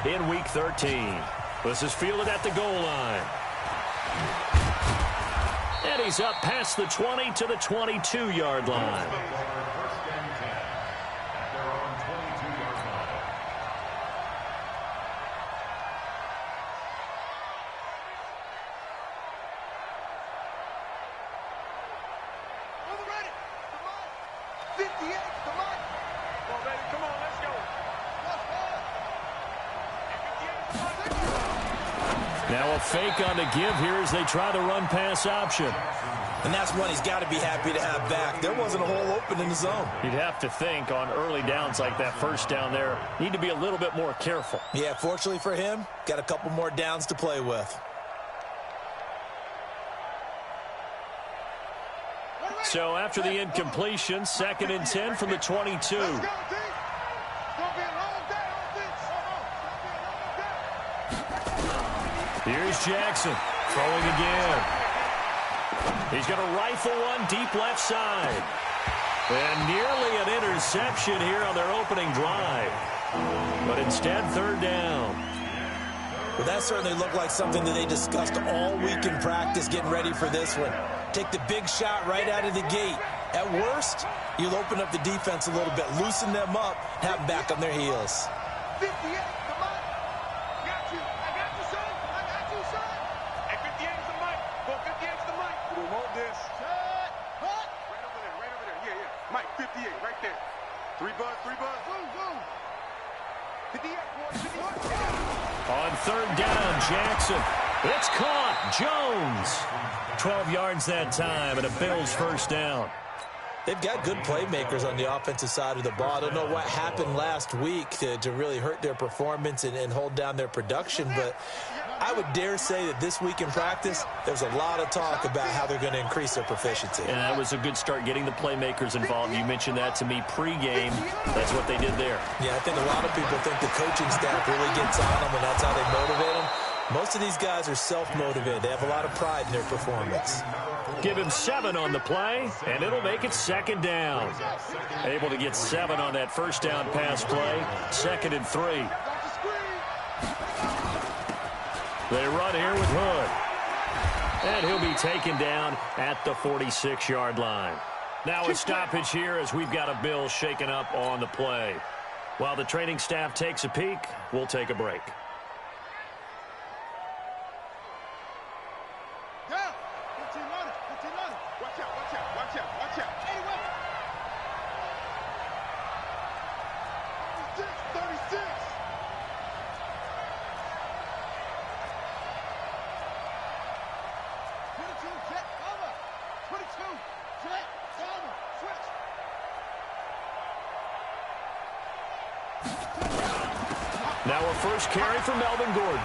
in Week 13. This is fielded at the goal line. And he's up past the 20 to the 22-yard line. Now a fake on the give here as they try the run-pass option. And that's one he's got to be happy to have back. There wasn't a hole open in the zone. You'd have to think on early downs like that first down there, need to be a little bit more careful. Yeah, fortunately for him, got a couple more downs to play with. So after the incompletion, 2nd and 10 from the 22. Here's Jackson throwing again. He's going to rifle one deep left side. And nearly an interception here on their opening drive. But instead, 3rd down. Well, that certainly looked like something that they discussed all week in practice getting ready for this one. Take the big shot right out of the gate. At worst, you'll open up the defense a little bit, loosen them up, have them back on their heels. 58, come on. Got you. I got you, son. I got you, son. Hey, 58 is the mic. Go 58 is the mic. We want this. Shut. What? Right over there, right over there. Yeah, yeah. Mike, 58, right there. 3 buzz, 3 buzz. Boom, boom. 58, boy, 58. On 3rd down, Jackson. It's caught. Jones. 12 yards that time, and a Bills 1st down. They've got good playmakers on the offensive side of the ball. I don't know what happened last week to really hurt their performance and hold down their production, but I would dare say that this week in practice, there's a lot of talk about how they're going to increase their proficiency. And that was a good start, getting the playmakers involved. You mentioned that to me pregame. That's what they did there. Yeah, I think a lot of people think the coaching staff really gets on them, and that's how they motivate them. Most of these guys are self-motivated. They have a lot of pride in their performance. Give him 7 on the play, and it'll make it 2nd down. Able to get 7 on that 1st down pass play. 2nd and 3. They run here with Hood. And he'll be taken down at the 46-yard line. Now a stoppage here as we've got a Bill shaken up on the play. While the training staff takes a peek, we'll take a break. Now a first carry for Melvin Gordon.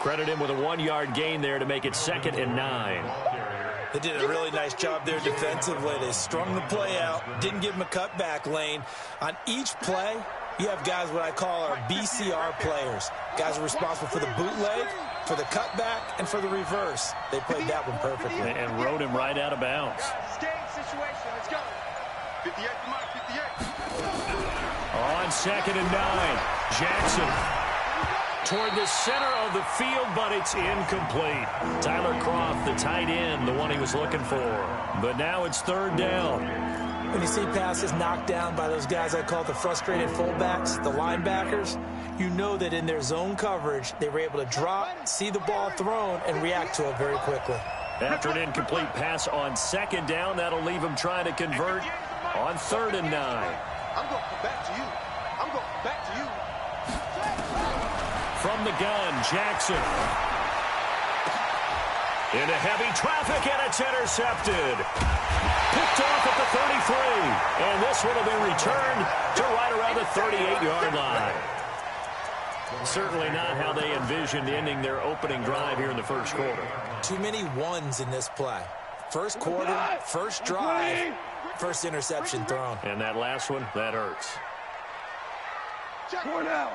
Credit him with a 1-yard gain there to make it 2nd and 9. They did a really nice job there defensively. They strung the play out, didn't give him a cutback lane. On each play, you have guys what I call our BCR players. Guys are responsible for the bootleg, for the cutback, and for the reverse. They played that one perfectly. And rode him right out of bounds. Situation. Let's go. 58, come on, 58. On 2nd and 9, Jackson toward the center of the field, but it's incomplete. Tyler Croft, the tight end, the one he was looking for. But now it's 3rd down. When you see passes knocked down by those guys I call the frustrated fullbacks, the linebackers, you know that in their zone coverage, they were able to drop, see the ball thrown, and react to it very quickly. After an incomplete pass on 2nd down, that'll leave him trying to convert on 3rd and 9. I'm going back to you. I'm going back to you. From the gun, Jackson. Into heavy traffic, and it's intercepted. Picked off at the 33. And this one will be returned to right around the 38-yard line. Certainly not how they envisioned ending their opening drive here in the 1st quarter. Too many ones in this play. 1st quarter, 1st drive, 1st interception thrown. And that last one, that hurts. Cornell.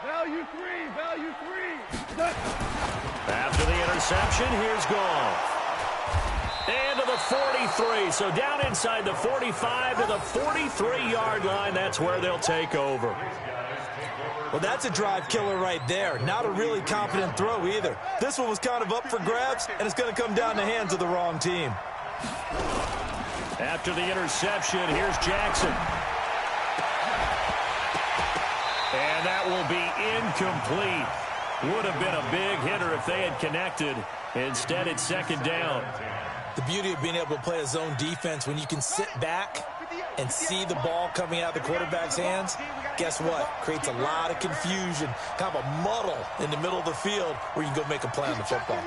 Value 3. Value 3. After the interception, here's Goff. And to the 43. So down inside the 45 to the 43-yard line. That's where they'll take over. Well, that's a drive killer right there. Not a really confident throw either. This one was kind of up for grabs, and it's going to come down the hands of the wrong team. After the interception, here's Jackson. And that will be incomplete. Would have been a big hitter if they had connected. Instead, it's second down. The beauty of being able to play a zone defense when you can sit back and see the ball coming out of the quarterback's hands, guess what? Creates a lot of confusion, kind of a muddle in the middle of the field where you can go make a play on the football.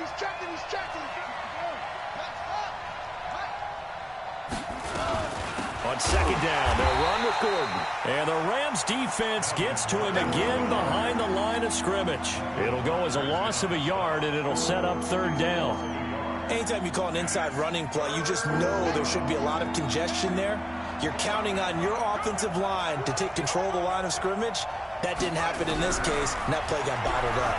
On second down, they'll run with Gordon. And the Rams defense gets to him again behind the line of scrimmage. It'll go as a loss of a yard, and it'll set up third down. Anytime you call an inside running play, you just know there should be a lot of congestion there. You're counting on your offensive line to take control of the line of scrimmage. That didn't happen in this case, and that play got bottled up.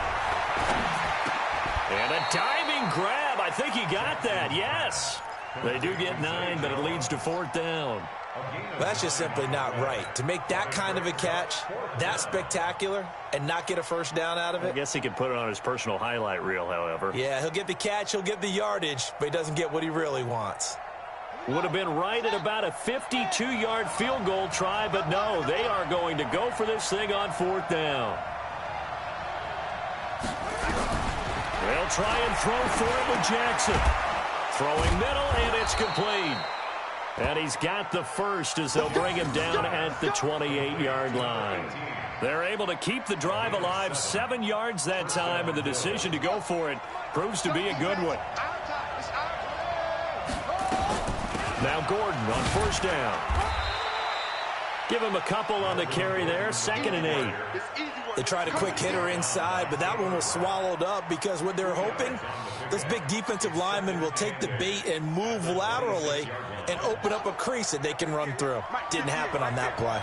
And a diving grab. I think he got that, yes. They do get 9, but it leads to fourth down. Well, that's just simply not right. To make that kind of a catch, that spectacular, and not get a first down out of it. I guess he could put it on his personal highlight reel, however. Yeah, he'll get the catch, he'll get the yardage, but he doesn't get what he really wants. Would have been right at about a 52-yard field goal try, but no, they are going to go for this thing on fourth down. They'll try and throw for it with Jackson. Throwing middle, and it's complete. And he's got the first as they'll bring him down at the 28-yard line. They're able to keep the drive alive, 7 yards that time, and the decision to go for it proves to be a good one. Now Gordon on first down. Give him a couple on the carry there, 2nd and 8. They tried a quick hitter inside, but that one was swallowed up because what they're hoping, this big defensive lineman will take the bait and move laterally and open up a crease that they can run through. Didn't happen on that play.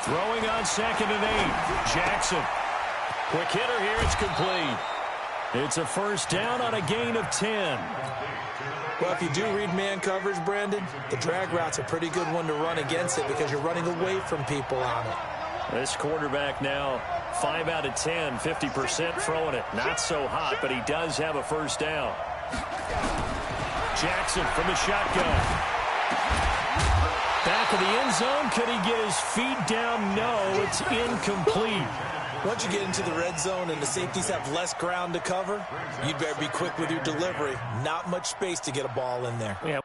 Throwing on 2nd and 8. Jackson. Quick hitter here. It's complete. It's a first down on a gain of 10. Well, if you do read man coverage, Brandon, the drag route's a pretty good one to run against it because you're running away from people on it. This quarterback now 5 out of 10, 50% throwing it. Not so hot, but he does have a first down. Jackson from the shotgun. Back of the end zone. Could he get his feet down? No, it's incomplete. Once you get into the red zone and the safeties have less ground to cover, you'd better be quick with your delivery. Not much space to get a ball in there. Yeah.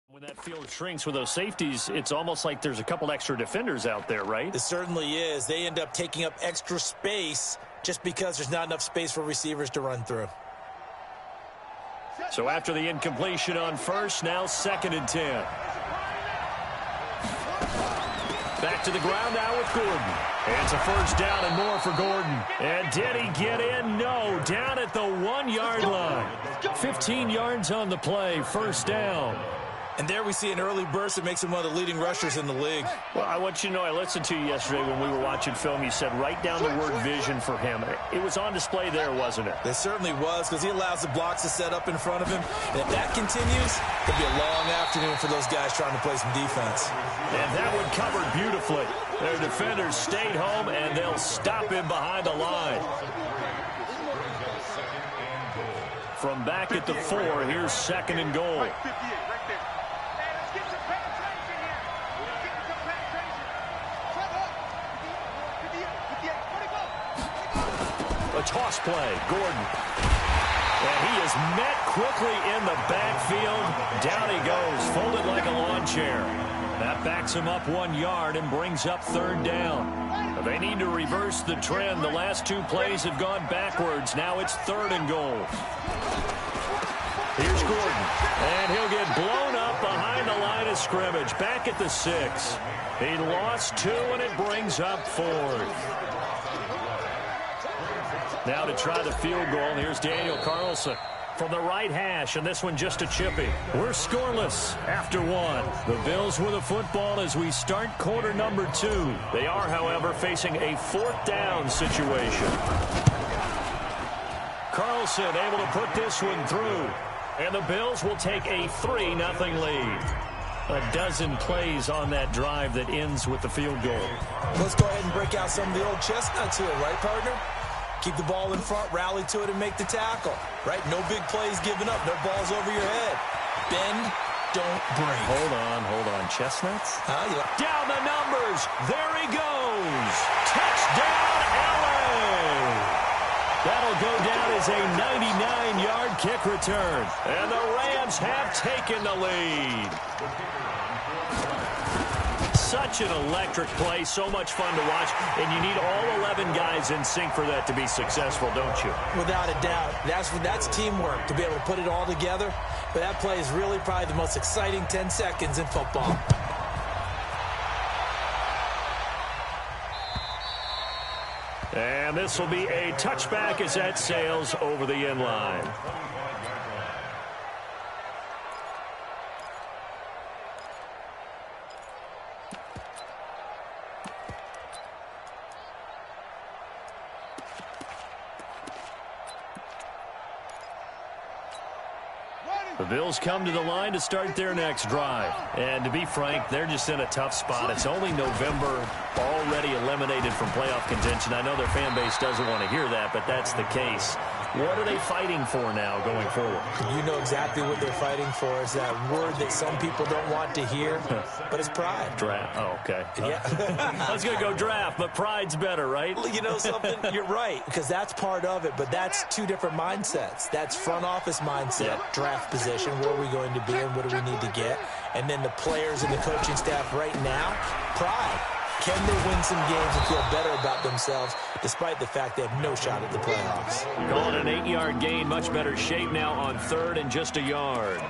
When that field shrinks with those safeties, it's almost like there's a couple extra defenders out there, right? It certainly is. They end up taking up extra space just because there's not enough space for receivers to run through. So after the incompletion on first, now 2nd and 10. Back to the ground now with Gordon. It's a first down and more for Gordon. And did he get in? No. Down at the 1-yard line. 15 yards on the play. First down. And there we see an early burst that makes him one of the leading rushers in the league. Well, I want you to know, I listened to you yesterday when we were watching film. You said write down the word vision for him. It was on display there, wasn't it? It certainly was, because he allows the blocks to set up in front of him. And if that continues, it'll be a long afternoon for those guys trying to play some defense. And that one covered beautifully. Their defenders stayed home, and they'll stop him behind the line. From back at the 4, here's 2nd and goal. A toss play. Gordon. And he is met quickly in the backfield. Down he goes, folded like a lawn chair. That backs him up 1 yard and brings up 3rd down. They need to reverse the trend. The last 2 plays have gone backwards. Now it's 3rd and goal. Here's Gordon, and he'll get blown up behind the line of scrimmage. Back at the 6. He lost 2, and it brings up 4th. Now to try the field goal, here's Daniel Carlson from the right hash, and this one just a chippy. We're scoreless after 1. The Bills with the football as we start quarter number 2. They are, however, facing a 4th down situation. Carlson able to put this one through, and the Bills will take a 3-0 lead. A dozen plays on that drive that ends with the field goal. Let's go ahead and break out some of the old chestnuts here, right, partner? Keep the ball in front, rally to it, and make the tackle. Right? No big plays given up. No balls over your head. Bend, don't break. Hold on. Chestnuts? Down the numbers. There he goes. Touchdown, LA. That'll go down as a 99-yard kick return. And the Rams have taken the lead. Such an electric play, so much fun to watch, and you need all 11 guys in sync for that to be successful, don't you? Without a doubt. That's teamwork, to be able to put it all together. But that play is really probably the most exciting 10 seconds in football. And this will be a touchback as that sails over the end line. The Bills come to the line to start their next drive. And to be frank, they're just in a tough spot. It's only November, already eliminated from playoff contention. I know their fan base doesn't want to hear that, but that's the case. What are they fighting for now going forward? You know exactly what they're fighting for. Is that word that some people don't want to hear, but it's pride. Draft. Oh, okay. Yeah. I was going to go draft, but pride's better, right? You know something? You're right, because that's part of it, but that's 2 different mindsets. That's front office mindset, draft position, where are we going to be and what do we need to get? And then the players and the coaching staff right now, pride. Can they win some games and feel better about themselves despite the fact they have no shot at the playoffs? Calling an 8-yard gain, much better shape now on 3rd and just a yard.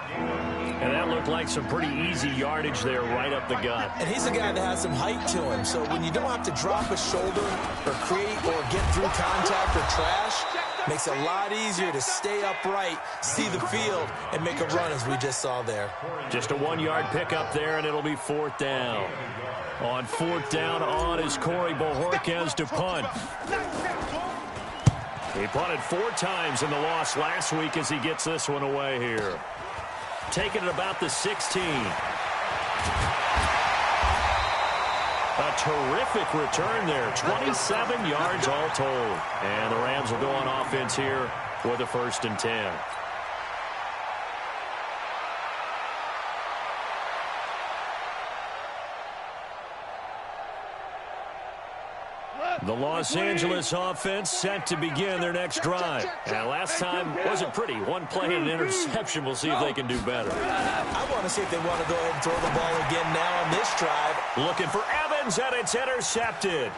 And that looked like some pretty easy yardage there right up the gut. And he's a guy that has some height to him, so when you don't have to drop a shoulder or create or get through contact or trash, makes it a lot easier to stay upright, see the field, and make a run as we just saw there. Just a 1-yard pickup there, and it'll be 4th down. On 4th down, on is Corey Bojorquez to punt. He punted 4 times in the loss last week as he gets this one away here. Taking it about the 16. A terrific return there. 27 yards all told. And the Rams will go on offense here with a 1st and 10. The Los Angeles offense set to begin their next drive. And last time wasn't pretty. 1 play and an interception. We'll see if they can do better. I want to see if they want to go ahead and throw the ball again now on this drive. Looking for Evans, and it's intercepted.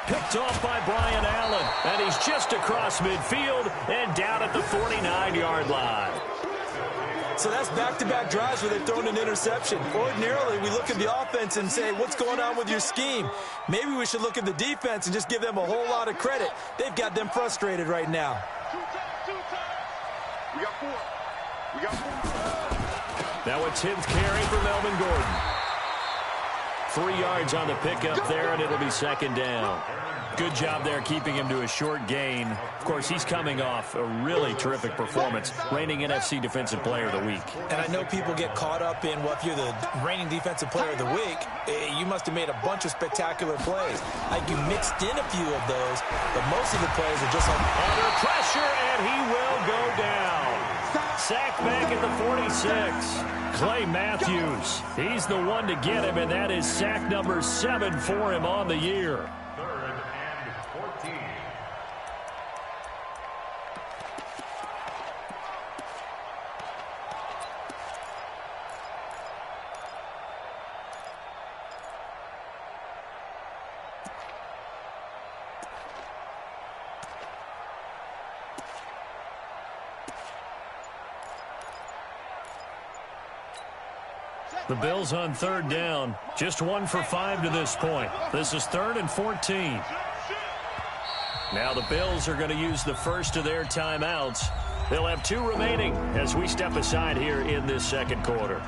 Picked off by Brian Allen. And he's just across midfield and down at the 49-yard line. So that's back-to-back drives where they've thrown an interception. Ordinarily, we look at the offense and say, what's going on with your scheme? Maybe we should look at the defense and just give them a whole lot of credit. They've got them frustrated right now. We got 4. Now a 10th carry for Melvin Gordon. 3 yards on the pickup there, and it'll be 2nd down. Good job there keeping him to a short gain. Of course, he's coming off a really terrific performance, reigning NFC Defensive Player of the Week. And I know people get caught up in, well, if you're the reigning Defensive Player of the Week, you must have made a bunch of spectacular plays. Like you mixed in a few of those, but most of the plays are just like under pressure, and he will go down. Sacked back at the 46. Clay Matthews, he's the one to get him, and that is sack number 7 for him on the year. Third and 14. The Bills on third down. Just 1 for 5 to this point. This is 3rd and 14. Now the Bills are going to use the first of their timeouts. They'll have 2 remaining as we step aside here in this second quarter.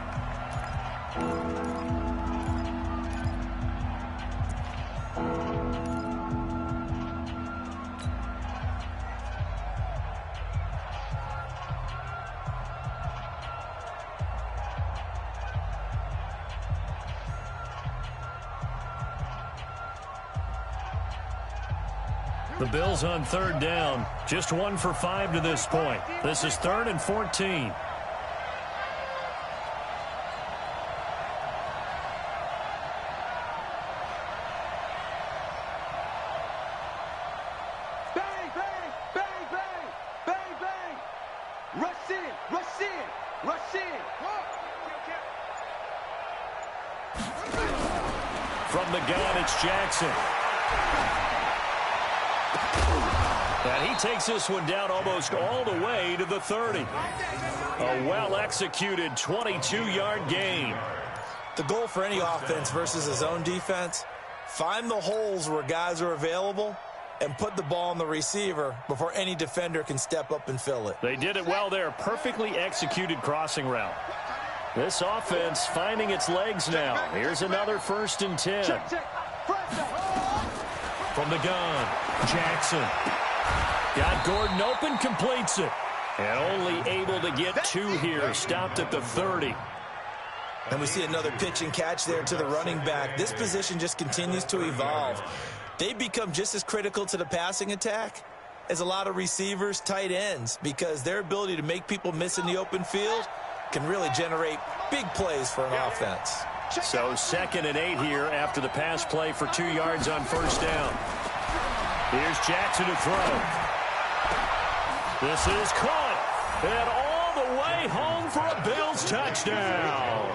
The Bills on third down. Just 1 for 5 to this point. This is 3rd and 14. Bang, bang, bang, bang, bang, bang. Rush in, rush in, rush in. From the gun, it's Jackson. And he takes this one down almost all the way to the 30. A well-executed 22-yard gain. The goal for any offense versus his own defense, find the holes where guys are available and put the ball on the receiver before any defender can step up and fill it. They did it well there. Perfectly executed crossing route. This offense finding its legs now. Here's another 1st and 10. From the gun, Jackson. Got Gordon open, completes it. And only able to get 2 here. Stopped at the 30. And we see another pitch and catch there to the running back. This position just continues to evolve. They become just as critical to the passing attack as a lot of receivers, tight ends, because their ability to make people miss in the open field can really generate big plays for an offense. So 2nd and 8 here after the pass play for 2 yards on 1st down. Here's Jackson to throw. This is caught. And all the way home for a Bills touchdown.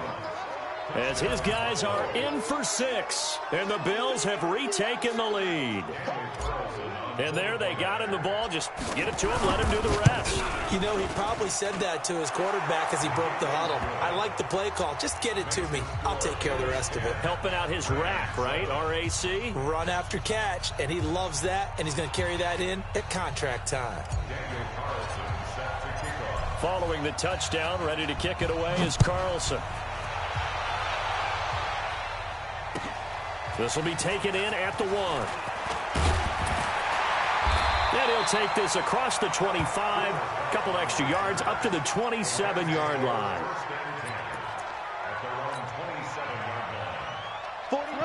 As his guys are in for 6. And the Bills have retaken the lead. And there they got him the ball. Just get it to him, let him do the rest. You know, he probably said that to his quarterback as he broke the huddle. I like the play call. Just get it to me. I'll take care of the rest of it. Helping out his rack, right? RAC. Run after catch, and he loves that, and he's going to carry that in at contract time. Following the touchdown, ready to kick it away is Carlson. This will be taken in at the 1. And he'll take this across the 25, a couple extra yards up to the 27-yard line.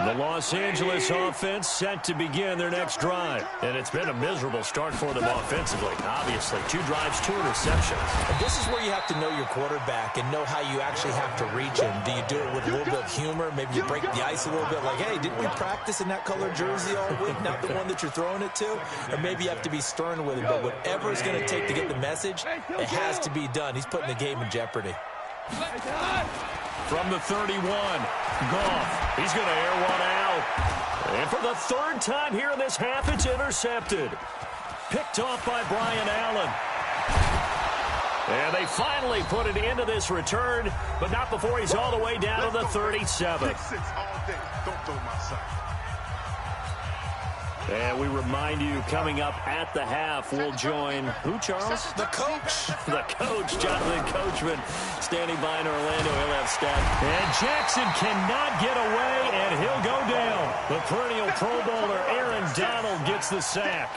The Los Angeles offense set to begin their next drive. And it's been a miserable start for them offensively. Obviously, 2 drives, 2 interceptions. And this is where you have to know your quarterback and know how you actually have to reach him. Do you do it with a little bit of humor? Maybe you break the ice a little bit like, hey, didn't we practice in that color jersey all week, not the one that you're throwing it to? Or maybe you have to be stern with him. But whatever it's going to take to get the message, it has to be done. He's putting the game in jeopardy. From the 31, Goff. He's going to air one out. And for the 3rd time here in this half, it's intercepted. Picked off by Brian Allen. And they finally put an end to this return, but not before he's all the way down to the 37. And we remind you, coming up at the half, we'll join who, Charles? The coach. The coach, Jonathan Coachman, standing by in Orlando. He'll have stats. And Jackson cannot get away, and he'll go down. The perennial Pro Bowler, Aaron Donald, gets the sack.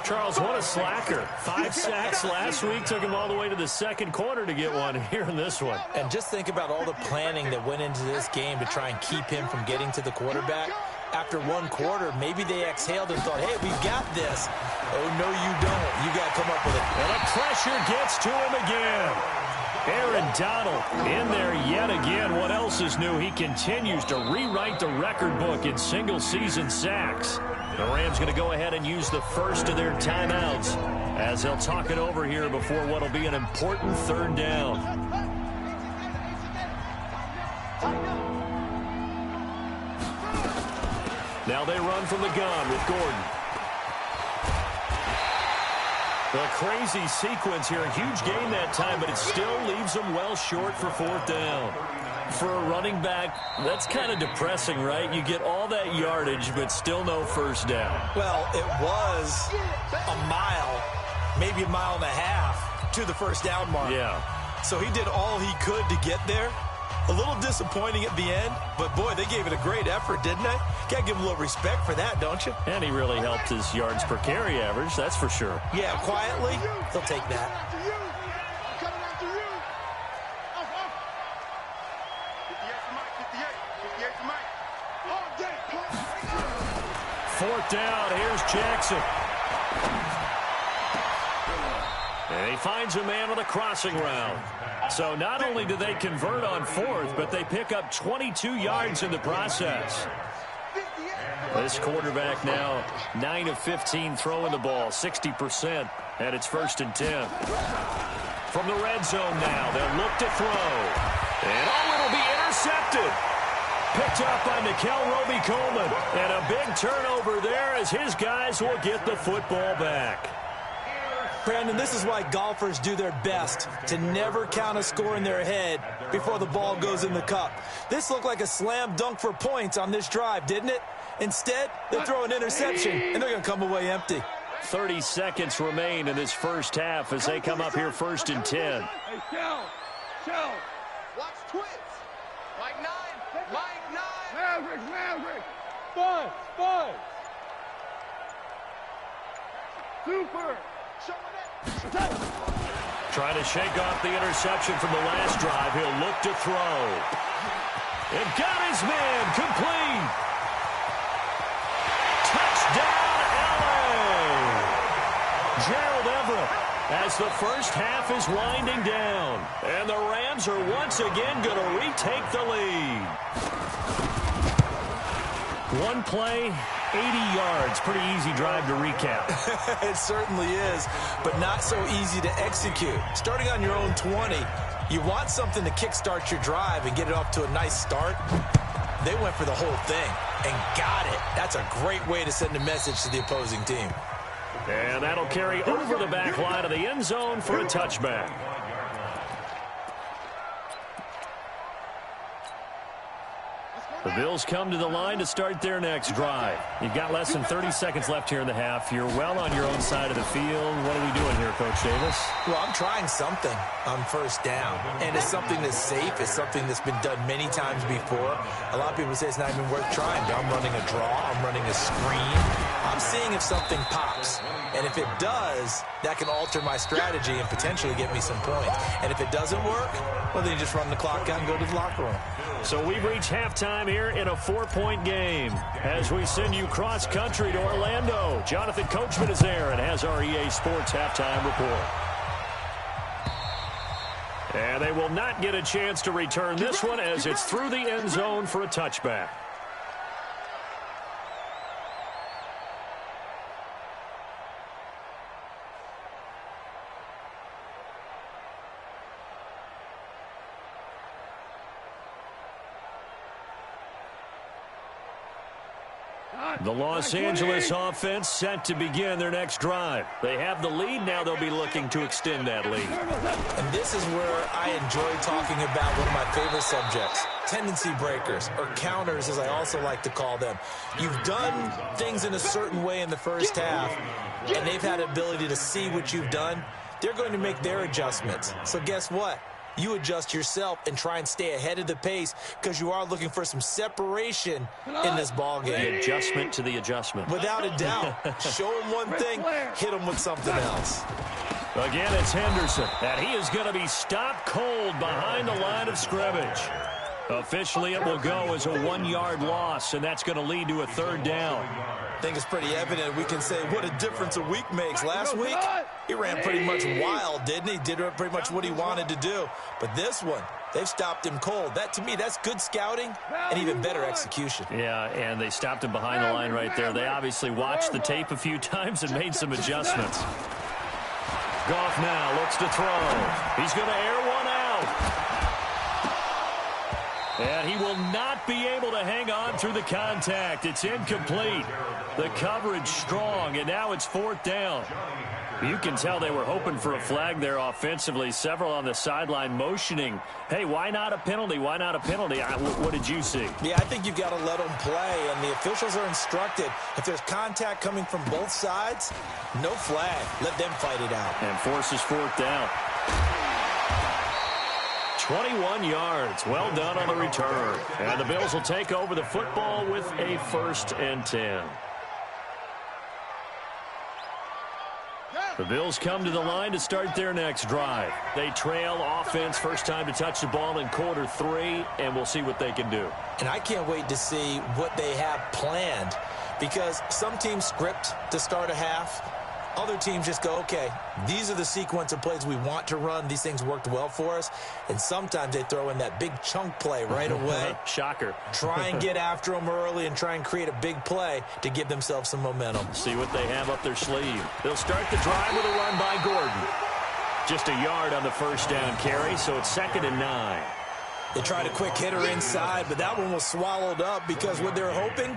Charles, what a slacker. 5 sacks last week. Took him all the way to the 2nd quarter to get one here in this one. And just think about all the planning that went into this game to try and keep him from getting to the quarterback. After 1 quarter, maybe they exhaled and thought, hey, we've got this. Oh, no, you don't. You got to come up with it. And the pressure gets to him again. Aaron Donald in there yet again. What else is new? He continues to rewrite the record book in single-season sacks. The Rams going to go ahead and use the first of their timeouts as they'll talk it over here before what will be an important 3rd down. Now they run from the gun with Gordon. A crazy sequence here. A huge gain that time, but it still leaves them well short for 4th down. For a running back, that's kind of depressing, right? You get all that yardage, but still no first down. Well, it was a mile, maybe a mile and a half to the first down mark. Yeah. So he did all he could to get there. A little disappointing at the end, but, boy, they gave it a great effort, didn't they? Got to give him a little respect for that, don't you? And he really helped his yards per carry average, that's for sure. Yeah, quietly, he'll take that. Fourth down, here's Jackson. And he finds a man on a crossing route. So not only do they convert on fourth, but they pick up 22 yards in the process. This quarterback now 9 of 15 throwing the ball, 60%, and it's 1st and 10. From the red zone now, they'll look to throw. And it'll be intercepted. Picked up by Nickel Roby-Coleman. And a big turnover there as his guys will get the football back. Brandon, this is why golfers do their best to never count a score in their head before the ball goes in the cup. This looked like a slam dunk for points on this drive, didn't it? Instead, they throw an interception, and they're going to come away empty. 30 seconds remain in this first half as they come up here 1st and 10. Hey, Shell. Watch twins. Mike 9. Maverick. Five. Super. Trying to shake off the interception from the last drive. He'll look to throw. And got his man complete. Touchdown, LA. Gerald Everett as the first half is winding down. And the Rams are once again going to retake the lead. One play, 80 yards. Pretty easy drive to recap. It certainly is, but not so easy to execute. Starting on your own 20, you want something to kickstart your drive and get it off to a nice start. They went for the whole thing and got it. That's a great way to send a message to the opposing team. And that'll carry over the back line of the end zone for a touchback. The Bills come to the line to start their next drive. You've got less than 30 seconds left here in the half. You're well on your own side of the field. What are we doing here, Coach Davis? Well, I'm trying something on first down, and it's something that's safe. It's something that's been done many times before. A lot of people say it's not even worth trying. I'm running a draw. I'm running a screen. I'm seeing if something pops. And if it does, that can alter my strategy and potentially get me some points. And if it doesn't work, well, then you just run the clock out and go to the locker room. So we've reached halftime here in a 4-point game. As we send you cross-country to Orlando, Jonathan Coachman is there and has our EA Sports halftime report. And they will not get a chance to return this one as it's through the end zone for a touchback. The Los Angeles offense set to begin their next drive. They have the lead. Now they'll be looking to extend that lead. And this is where I enjoy talking about one of my favorite subjects, tendency breakers, or counters, as I also like to call them. You've done things in a certain way in the first half, and they've had the ability to see what you've done. They're going to make their adjustments. So guess what? You adjust yourself and try and stay ahead of the pace because you are looking for some separation in this ball game. The adjustment to the adjustment. Without a doubt. Show them one thing, hit them with something else. Again, it's Henderson, and he is going to be stopped cold behind the line of scrimmage. Officially, it will go as a 1-yard loss, and that's going to lead to a 3rd down. I think it's pretty evident. We can say what a difference a week makes. Last week, he ran pretty much wild, didn't he? Did pretty much what he wanted to do. But this one, they've stopped him cold. That, to me, that's good scouting and even better execution. Yeah, and they stopped him behind the line right there. They obviously watched the tape a few times and made some adjustments. Goff now looks to throw. He's going to air one out. And he will not be able to hang on through the contact. It's incomplete. The coverage strong, and now it's 4th down. You can tell they were hoping for a flag there offensively. Several on the sideline motioning, hey, why not a penalty? Why not a penalty? What did you see? Yeah, I think you've got to let them play, and the officials are instructed, if there's contact coming from both sides, no flag. Let them fight it out. And forces fourth down. 21 yards. Well done on the return. And the Bills will take over the football with a 1st and 10. The Bills come to the line to start their next drive. They trail offense, first time to touch the ball in quarter 3, and we'll see what they can do. And I can't wait to see what they have planned, because some teams script to start a half. Other teams just go, okay, these are the sequence of plays we want to run. These things worked well for us. And sometimes they throw in that big chunk play right away. Shocker. Try and get after them early and try and create a big play to give themselves some momentum. See what they have up their sleeve. They'll start the drive with a run by Gordon. Just a yard on the first down carry, so it's 2nd and 9. They tried a quick hitter inside, but that one was swallowed up because what they're hoping,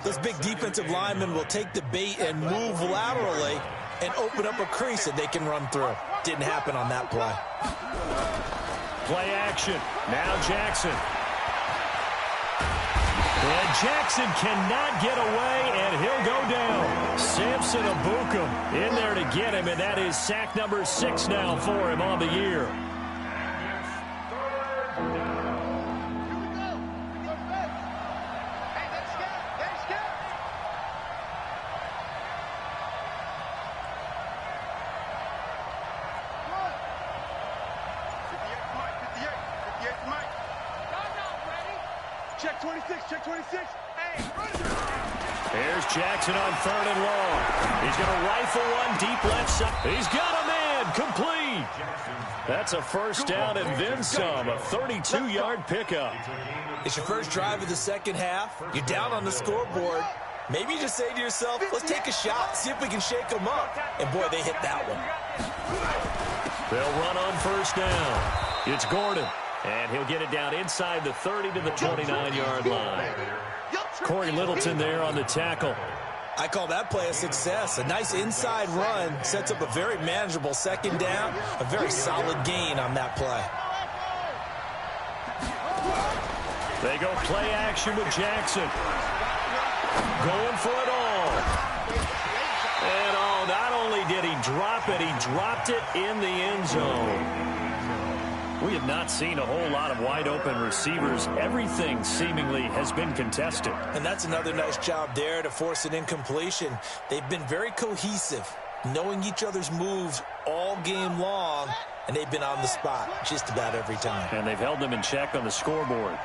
those big defensive linemen will take the bait and move laterally and open up a crease that they can run through. Didn't happen on that play. Play action. Now Jackson. And Jackson cannot get away, and he'll go down. Samson Abukum in there to get him, and that is sack number 6 now for him on the year. Check 26, check 26. Hey, Here's Jackson on 3rd and long. He's going to rifle one deep left side. He's got a man, complete. That's a first down and then some, a 32-yard pickup. It's your first drive of the second half. You're down on the scoreboard. Maybe you just say to yourself, let's take a shot, see if we can shake them up. And, boy, they hit that one. They'll run on first down. It's Gordon. And he'll get it down inside the 30 to the 29-yard line. Corey Littleton there on the tackle. I call that play a success. A nice inside run sets up a very manageable second down. A very solid gain on that play. They go play action with Jackson. Going for it all. And not only did he drop it, he dropped it in the end zone. We have not seen a whole lot of wide-open receivers. Everything seemingly has been contested. And that's another nice job there to force an incompletion. They've been very cohesive, knowing each other's moves all game long, and they've been on the spot just about every time. And they've held them in check on the scoreboard.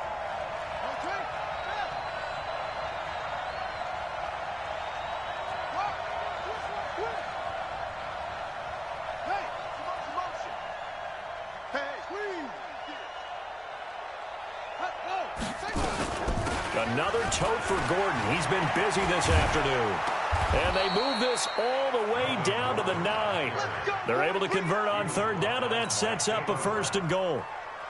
Another tote for Gordon. He's been busy this afternoon. And they move this all the way down to the 9. They're able to convert on 3rd down, and that sets up a 1st and goal.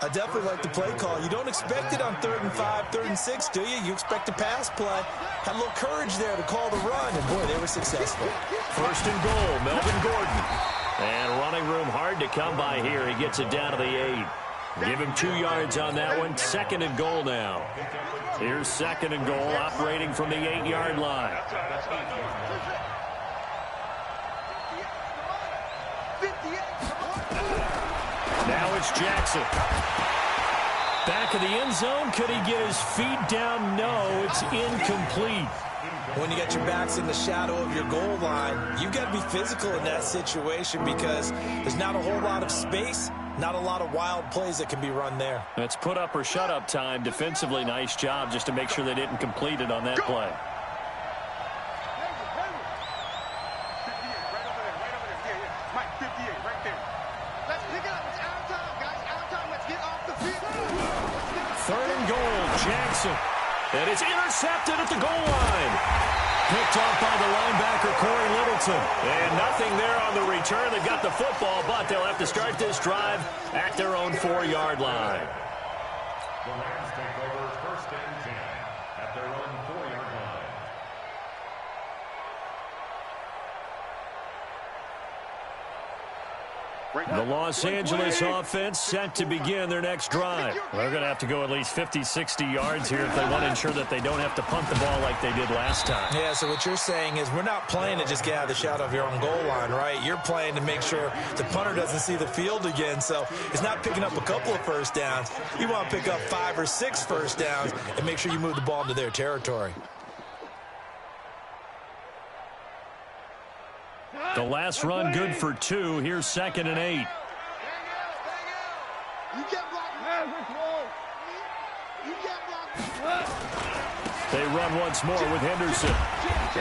I definitely like the play call. You don't expect it on 3rd and 5, 3rd and 6, do you? You expect a pass play. Had a little courage there to call the run, and, boy, they were successful. 1st and goal, Melvin Gordon. And running room hard to come by here. He gets it down to the 8. Give him 2 yards on that one. 2nd and goal now. Here's 2nd and goal, operating from the 8-yard line. Now it's Jackson. Back of the end zone. Could he get his feet down? No, it's incomplete. When you got your backs in the shadow of your goal line, you've got to be physical in that situation because there's not a whole lot of space. Not a lot of wild plays that can be run there. That's put up or shut up time. Defensively, nice job just to make sure they didn't complete it on that play. Mike, 58, right there. Let's pick it up. It's our time, guys. Our time. Let's get off the field. 3rd and goal, Jackson. And it's intercepted at the goal line. Picked off by the linebacker, Corey Littleton. And nothing there on the return. They've got the football, but they'll have to start this drive at their own 4-yard line. The Rams take over 1st and 10 at their own 4-yard line. The Los Angeles offense set to begin their next drive. They're going to have to go at least 50, 60 yards here if they want to ensure that they don't have to punt the ball like they did last time. Yeah, so what you're saying is we're not playing to just get out of the shadow of your own goal line, right? You're playing to make sure the punter doesn't see the field again. So it's not picking up a couple of first downs. You want to pick up 5 or 6 first downs and make sure you move the ball into their territory. The last run good for 2. Here's 2nd and 8. They run once more with Henderson.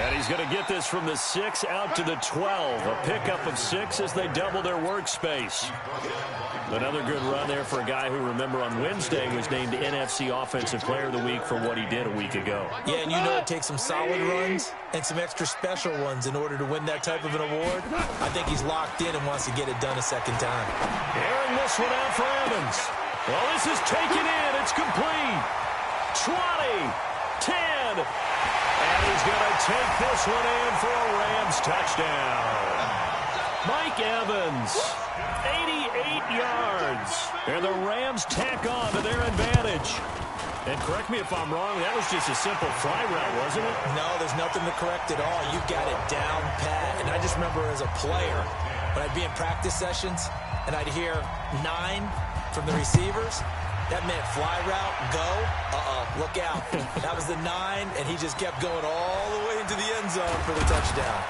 And he's going to get this from the 6 out to the 12. A pickup of 6 as they double their workspace. Another good run there for a guy who, remember, on Wednesday was named NFC Offensive Player of the Week for what he did a week ago. Yeah, and you know it takes some solid runs and some extra special ones in order to win that type of an award. I think he's locked in and wants to get it done a second time. Airing this one out for Evans. Well, this is taken in. It's complete. 20, 10. And he's going to take this one in for a Rams touchdown. Mike Evans, 88 yards. And the Rams tack on to their advantage. And correct me if I'm wrong, that was just a simple fly route, wasn't it? No, there's nothing to correct at all. You got it down pat. And I just remember as a player, when I'd be in practice sessions and I'd hear 9 from the receivers, that meant fly route, go, look out. That was the 9, and he just kept going all the way into the end zone for the touchdown.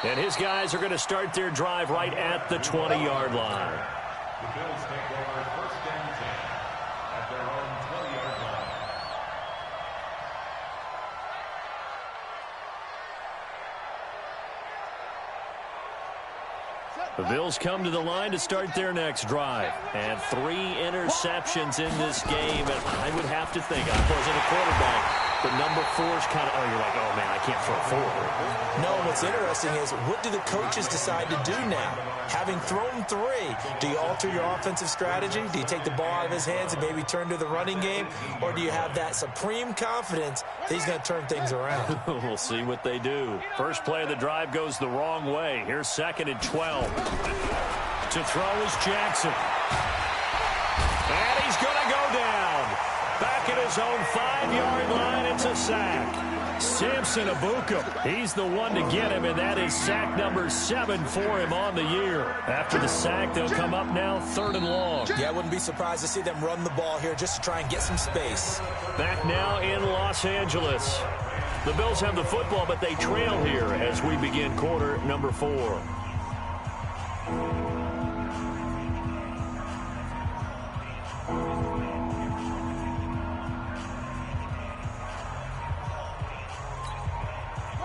And his guys are going to start their drive right at the 20-yard line. The Bills take over 1st and 10 at their own 20-yard line. The Bills come to the line to start their next drive. And 3 interceptions in this game. And I would have to think, I wasn't a quarterback, but number 4's kind of, you're like, oh, man, I can't throw 4. No, what's interesting is what do the coaches decide to do now? Having thrown 3, do you alter your offensive strategy? Do you take the ball out of his hands and maybe turn to the running game? Or do you have that supreme confidence that he's going to turn things around? We'll see what they do. First play of the drive goes the wrong way. Here's 2nd and 12. To throw is Jackson. And he's going to go down. Back at his own 5-yard line, it's a sack. Samson Abuka, he's the one to get him, and that is sack number 7 for him on the year. After the sack, they'll come up now 3rd and long. Yeah, I wouldn't be surprised to see them run the ball here just to try and get some space. Back now in Los Angeles. The Bills have the football, but they trail here as we begin quarter number 4.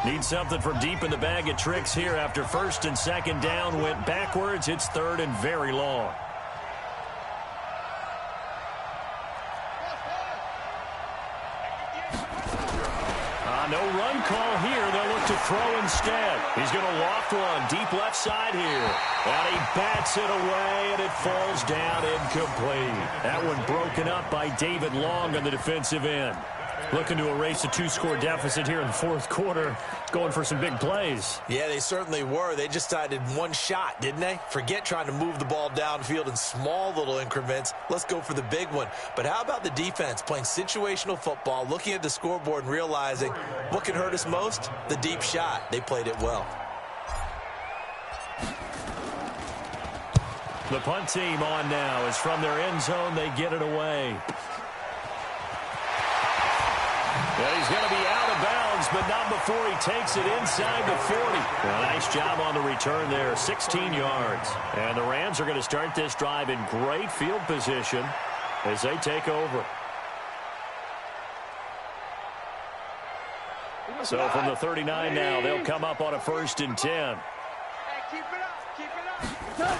Need something from deep in the bag of tricks here after 1st and 2nd down went backwards. It's 3rd and very long. No run call here. They'll look to throw instead. He's going to loft one deep left side here. And he bats it away, and it falls down incomplete. That one broken up by David Long on the defensive end. Looking to erase a 2-score deficit here in the 4th quarter. Going for some big plays. Yeah, they certainly were. They just decided one shot, didn't they? Forget trying to move the ball downfield in small little increments. Let's go for the big one. But how about the defense playing situational football, looking at the scoreboard and realizing what can hurt us most? The deep shot. They played it well. The punt team on now is from their end zone. They get it away. Well, he's going to be out of bounds, but not before he takes it inside the 40. Well, nice job on the return there, 16 yards. And the Rams are going to start this drive in great field position as they take over. So from the 39 now, they'll come up on a 1st and 10. Hey, keep it up, keep it up.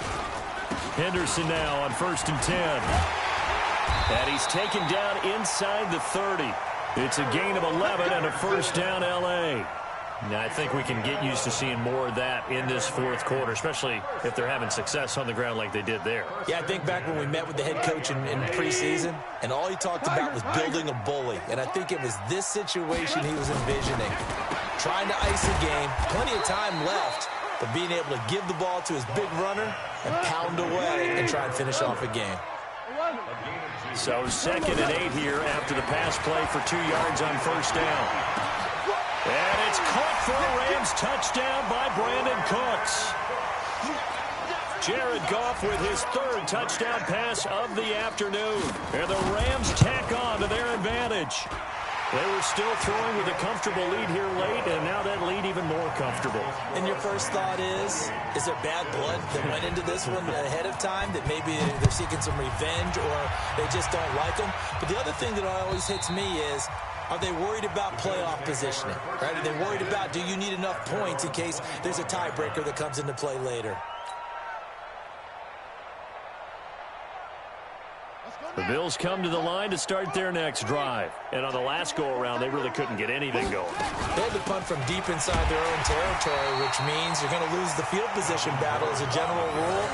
Henderson now on 1st and 10. And he's taken down inside the 30. It's a gain of 11 and a 1st down L.A. Now, I think we can get used to seeing more of that in this 4th quarter, especially if they're having success on the ground like they did there. Yeah, I think back when we met with the head coach in preseason, and all he talked about was building a bully. And I think it was this situation he was envisioning. Trying to ice a game, plenty of time left, but being able to give the ball to his big runner and pound away and try and finish off a game. So 2nd and 8 here after the pass play for 2 yards on first down. And it's caught for a Rams touchdown by Brandon Cooks. Jared Goff with his 3rd touchdown pass of the afternoon. And the Rams tack on to their advantage. They were still throwing with a comfortable lead here late, and now that lead even more comfortable. And your first thought is there bad blood that went into this one ahead of time, that maybe they're seeking some revenge or they just don't like them? But the other thing that always hits me is, are they worried about playoff positioning? Right? Are they worried about, do you need enough points in case there's a tiebreaker that comes into play later? The Bills come to the line to start their next drive. And on the last go-around, they really couldn't get anything going. They had to punt from deep inside their own territory, which means you're going to lose the field position battle as a general rule.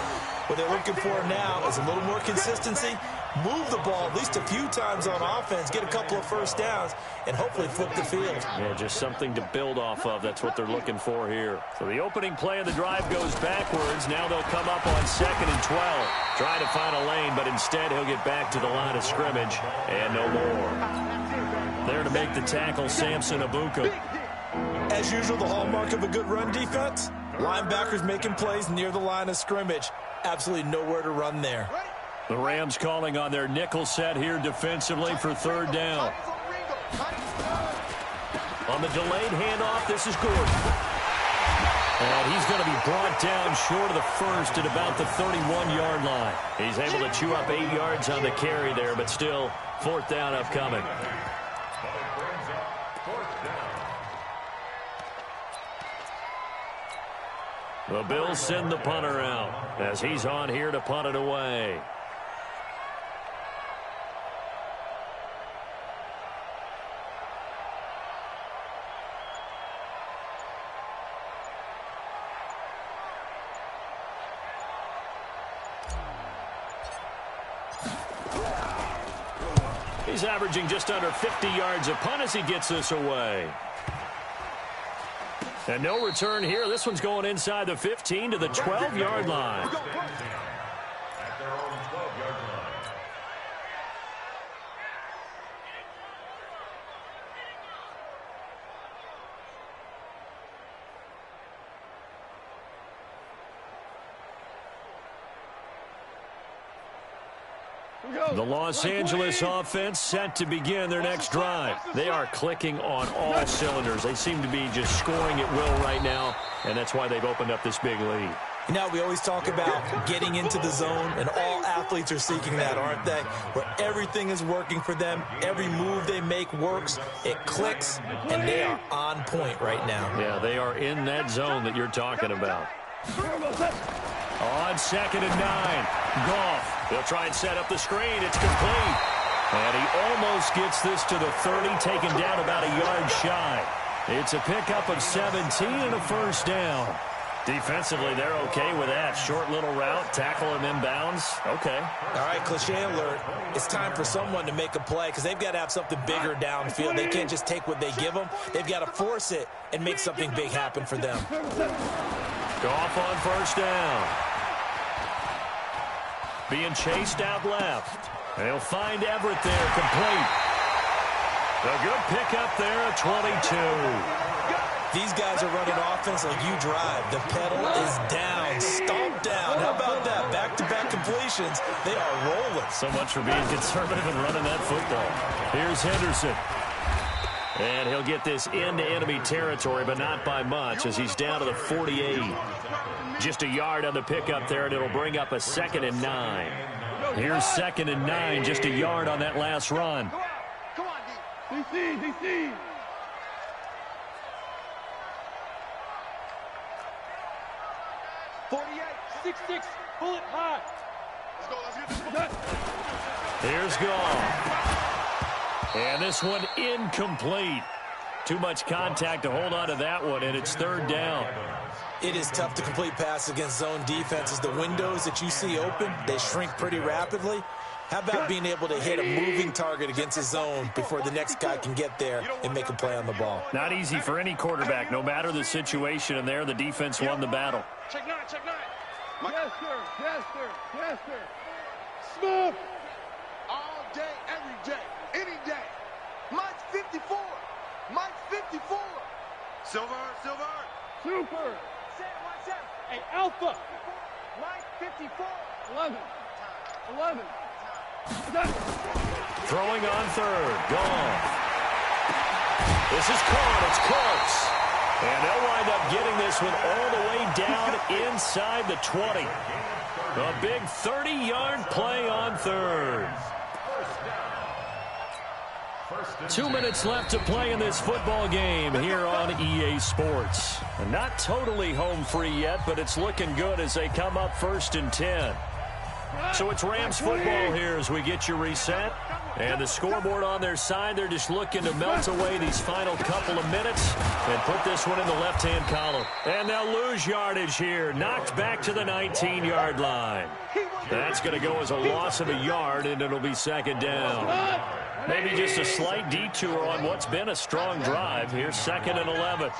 What they're looking for now is a little more consistency, move the ball at least a few times on offense, get a couple of first downs, and hopefully flip the field. Yeah, just something to build off of. That's what they're looking for here. So the opening play of the drive goes backwards. Now they'll come up on 2nd and 12. Try to find a lane, but instead he'll get back to the line of scrimmage and no more. There to make the tackle, Samson Abuka. As usual, the hallmark of a good run defense, linebackers making plays near the line of scrimmage. Absolutely nowhere to run there. The Rams calling on their nickel set here defensively for 3rd down. On the delayed handoff, this is Gordon. And he's going to be brought down short of the first at about the 31-yard line. He's able to chew up 8 yards on the carry there, but still 4th down upcoming. The Bills send the punter out as he's on here to punt it away. He's averaging just under 50 yards a punt as he gets this away. And no return here. This one's going inside the 15 to the 12-yard line. At their own 12-yard line. The Los Angeles offense set to begin their next drive. They are clicking on all cylinders. They seem to be just scoring at will right now, and that's why they've opened up this big lead. You know, we always talk about getting into the zone, and all athletes are seeking that, aren't they? Where everything is working for them, every move they make works, it clicks, and they are on point right now. Yeah, they are in that zone that you're talking about. On 2nd and 9, Goff. They'll try and set up the screen. It's complete. And he almost gets this to the 30, taken down about a yard shy. It's a pickup of 17 and a first down. Defensively, they're okay with that. Short little route, tackle him inbounds. Okay. All right, cliche alert. It's time for someone to make a play because they've got to have something bigger downfield. They can't just take what they give them. They've got to force it and make something big happen for them. Goff on first down. Being chased out left. They'll find Everett there, complete. A good pickup there at 22. These guys are running offense like you drive. The pedal is down, stomped down. How about that? Back-to-back completions. They are rolling. So much for being conservative and running that football. Here's Henderson. And he'll get this into enemy territory, but not by much as he's down to the 48. Just a yard on the pickup there, and it'll bring up a 2nd and 9. Here's 2nd and 9, just a yard on that last run. Come on, DC. 48, 6-6, pull it high. Let's get this one. Here's Goff. And this one incomplete. Too much contact to hold on to that one, and it's 3rd down. It is tough to complete passes against zone defenses. The windows that you see open, they shrink pretty rapidly. How about being able to hit a moving target against a zone before the next guy can get there and make a play on the ball? Not easy for any quarterback. No matter the situation in there, the defense won the battle. Check 9. Yes, sir. Yes, sir. Yes, sir. Smooth. All day, every day, any day. Mike's 54. Mike's 54. Silver. Super. 717. Hey, Alpha. Mike 54. 11. Throwing on third. Gone. This is caught. It's close. And they'll wind up getting this one all the way down inside the 20. A big 30-yard play on third. 2 minutes left to play in this football game here on EA Sports. Not totally home free yet, but it's looking good as they come up 1st and 10. So it's Rams football here as we get you reset. And the scoreboard on their side, they're just looking to melt away these final couple of minutes and put this one in the left-hand column. And they'll lose yardage here. Knocked back to the 19-yard line. That's going to go as a loss of a yard, and it'll be 2nd down. Maybe just a slight detour on what's been a strong drive. Here's 2nd and 11.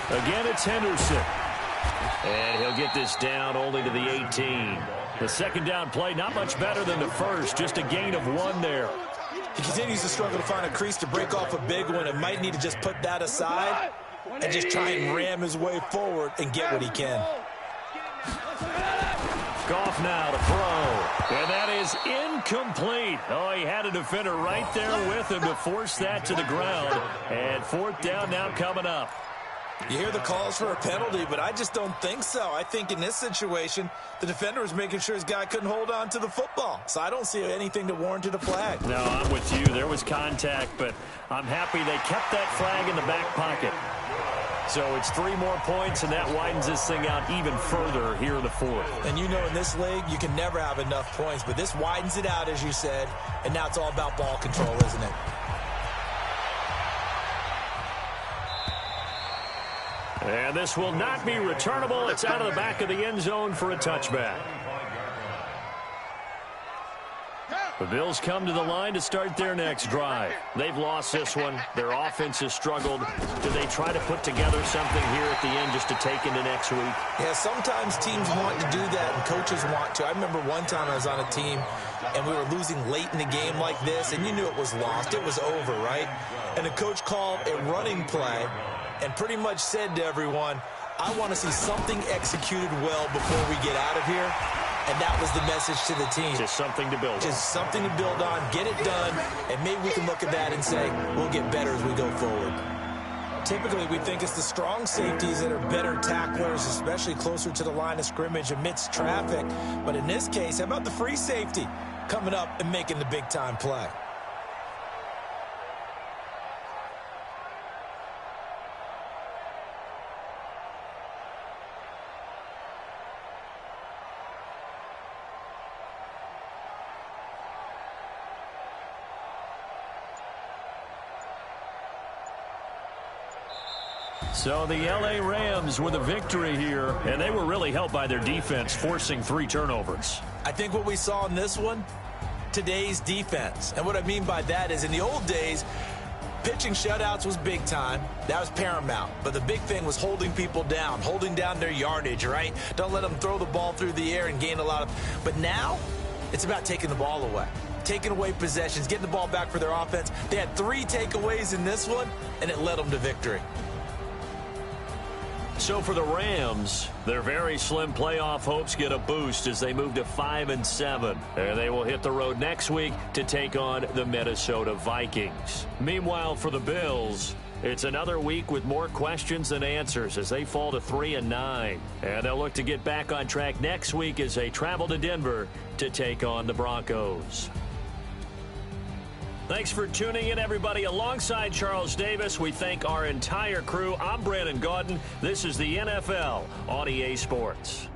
Again, it's Henderson. And he'll get this down only to the 18. The 2nd down play, not much better than the first. Just a gain of 1 there. He continues to struggle to find a crease to break off a big one and might need to just put that aside and just try and ram his way forward and get what he can. Goff now to throw. And that is incomplete. Oh, he had a defender right there with him to force that to the ground. And 4th down now coming up. You hear the calls for a penalty, but I just don't think so. I think in this situation, the defender was making sure his guy couldn't hold on to the football. So I don't see anything to warrant a flag. No, I'm with you. There was contact, but I'm happy they kept that flag in the back pocket. So it's 3 more points, and that widens this thing out even further here in the 4th. And you know in this league, you can never have enough points, but this widens it out, as you said, and now it's all about ball control, isn't it? And this will not be returnable. It's out of the back of the end zone for a touchback. The Bills come to the line to start their next drive. They've lost this one. Their offense has struggled. Do they try to put together something here at the end just to take into next week? Yeah, sometimes teams want to do that and coaches want to. I remember one time I was on a team and we were losing late in the game like this, and you knew it was lost. It was over, right? And the coach called a running play and pretty much said to everyone, I want to see something executed well before we get out of here. And that was the message to the team. Just something to build on. Just something to build on, get it done, and maybe we can look at that and say, we'll get better as we go forward. Typically, we think it's the strong safeties that are better tacklers, especially closer to the line of scrimmage amidst traffic. But in this case, how about the free safety coming up and making the big-time play? So the L.A. Rams with a victory here, and they were really helped by their defense, forcing 3 turnovers. I think what we saw in this one, today's defense. And what I mean by that is in the old days, pitching shutouts was big time. That was paramount. But the big thing was holding people down, holding down their yardage, right? Don't let them throw the ball through the air and gain a lot of... But now, it's about taking the ball away. Taking away possessions, getting the ball back for their offense. They had 3 takeaways in this one, and it led them to victory. So for the Rams, their very slim playoff hopes get a boost as they move to 5-7. And they will hit the road next week to take on the Minnesota Vikings. Meanwhile, for the Bills, it's another week with more questions than answers as they fall to 3-9. And they'll look to get back on track next week as they travel to Denver to take on the Broncos. Thanks for tuning in, everybody. Alongside Charles Davis, we thank our entire crew. I'm Brandon Gaudin. This is the NFL on EA Sports.